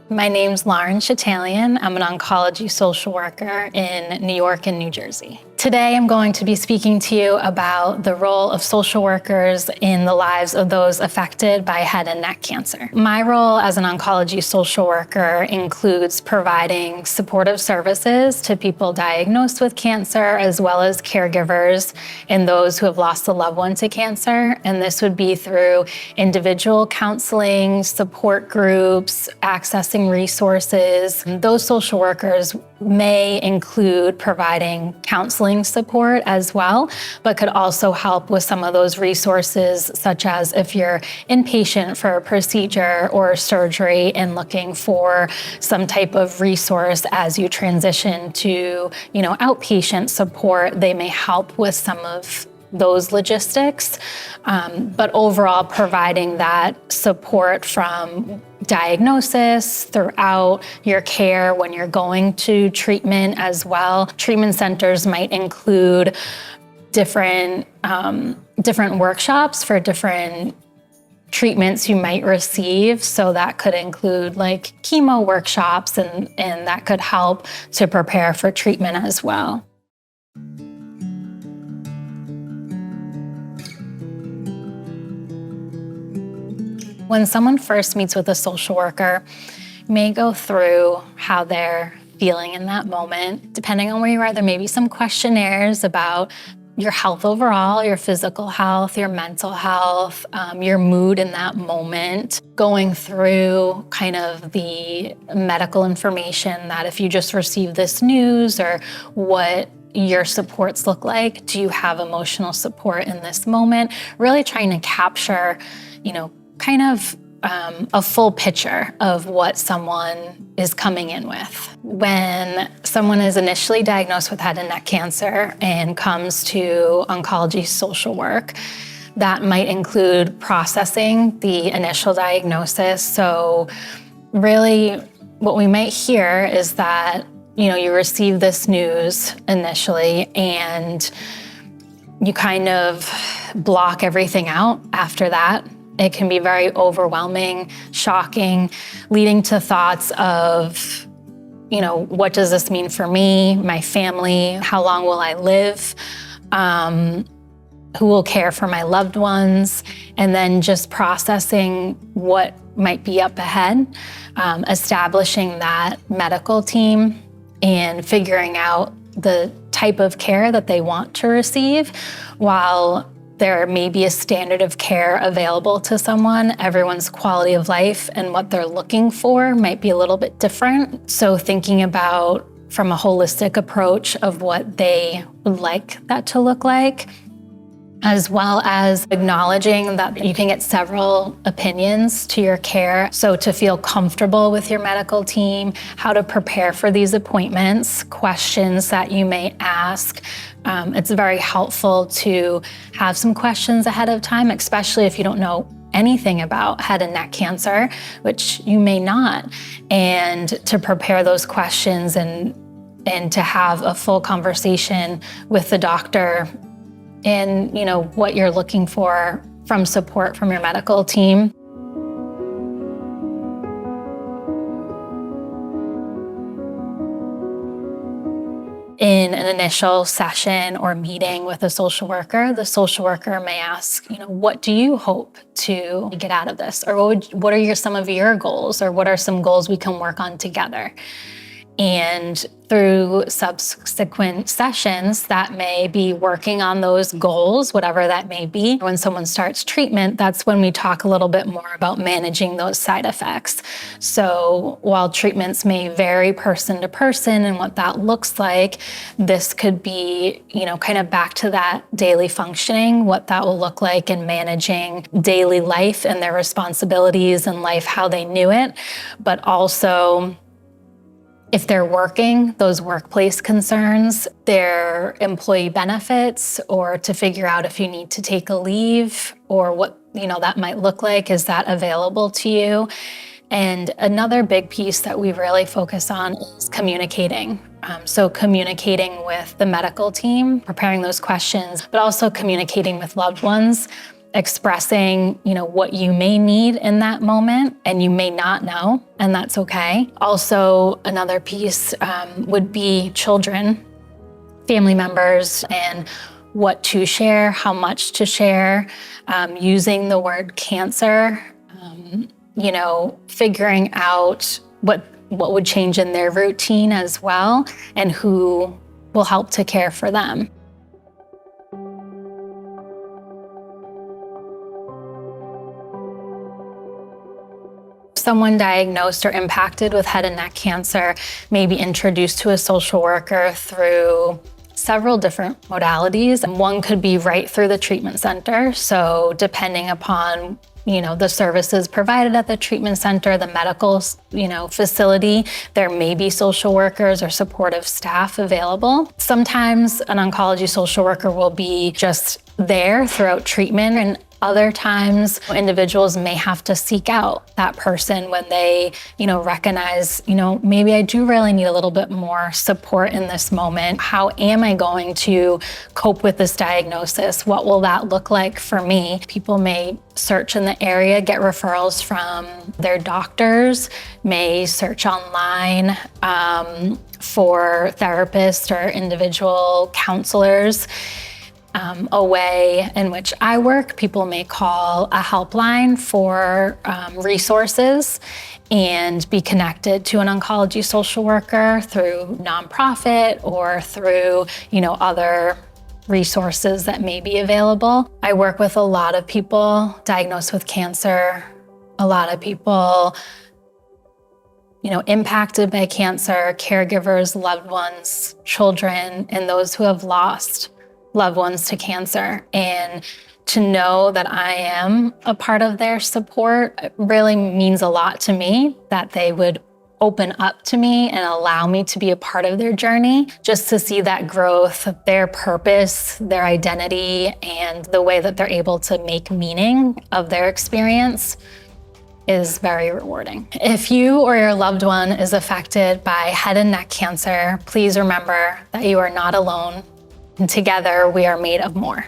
My name's Lauren Chatalian. I'm an oncology social worker in New York and New Jersey. Today, I'm going to be speaking to you about the role of social workers in the lives of those affected by head and neck cancer. My role as an oncology social worker includes providing supportive services to people diagnosed with cancer, as well as caregivers and those who have lost a loved one to cancer. And this would be through individual counseling, support groups, accessing resources. Those social workers may include providing counseling support as well, but could also help with some of those resources, such as if you're inpatient for a procedure or surgery and looking for some type of resource as you transition to, outpatient support, they may help with some of those logistics, but overall providing that support from diagnosis throughout your care when you're going to treatment as well. Treatment centers might include different workshops for different treatments you might receive. So that could include like chemo workshops and that could help to prepare for treatment as well. When someone first meets with a social worker, you may go through how they're feeling in that moment. Depending on where you are, there may be some questionnaires about your health overall, your physical health, your mental health, your mood in that moment, going through kind of the medical information that if you just received this news or what your supports look like. Do you have emotional support in this moment? Really trying to capture, kind of a full picture of what someone is coming in with. When someone is initially diagnosed with head and neck cancer and comes to oncology social work, that might include processing the initial diagnosis. So really what we might hear is that, you receive this news initially and you kind of block everything out after that. It can be very overwhelming, shocking, leading to thoughts of, what does this mean for me, my family? How long will I live? Who will care for my loved ones? And then just processing what might be up ahead, establishing that medical team and figuring out the type of care that they want to receive. While there may be a standard of care available to someone, everyone's quality of life and what they're looking for might be a little bit different. So thinking about from a holistic approach of what they would like that to look like, as well as acknowledging that you can get several opinions to your care. So to feel comfortable with your medical team, how to prepare for these appointments, questions that you may ask. It's very helpful to have some questions ahead of time, especially if you don't know anything about head and neck cancer, which you may not, and to prepare those questions and to have a full conversation with the doctor and what you're looking for from support from your medical team. In an initial session or meeting with a social worker, the social worker may ask, what do you hope to get out of this? Or what are some of your goals? Or what are some goals we can work on together? And through subsequent sessions, that may be working on those goals, whatever that may be. When someone starts treatment, that's when we talk a little bit more about managing those side effects. So while treatments may vary person to person and what that looks like, this could be, kind of back to that daily functioning, what that will look like in managing daily life and their responsibilities and life how they knew it, but also if they're working, those workplace concerns, their employee benefits, or to figure out if you need to take a leave or what that might look like. Is that available to you? And another big piece that we really focus on is communicating. So communicating with the medical team, preparing those questions, but also communicating with loved ones expressing, what you may need in that moment, and you may not know, and that's okay. Also, another piece would be children, family members, and what to share, how much to share, using the word cancer, figuring out what would change in their routine as well, and who will help to care for them. Someone diagnosed or impacted with head and neck cancer may be introduced to a social worker through several different modalities. One could be right through the treatment center. So depending upon the services provided at the treatment center, the medical, facility, there may be social workers or supportive staff available. Sometimes an oncology social worker will be just there throughout treatment, and other times, individuals may have to seek out that person when they, recognize, maybe I do really need a little bit more support in this moment. How am I going to cope with this diagnosis? What will that look like for me? People may search in the area, get referrals from their doctors, may search online for therapists or individual counselors. A way in which I work, people may call a helpline for resources and be connected to an oncology social worker through nonprofit or through, other resources that may be available. I work with a lot of people diagnosed with cancer, a lot of people, impacted by cancer, caregivers, loved ones, children, and those who have lost loved ones to cancer. And to know that I am a part of their support really means a lot to me, that they would open up to me and allow me to be a part of their journey. Just to see that growth, their purpose, their identity, and the way that they're able to make meaning of their experience is very rewarding. If you or your loved one is affected by head and neck cancer, please remember that you are not alone. And together, we are made of more.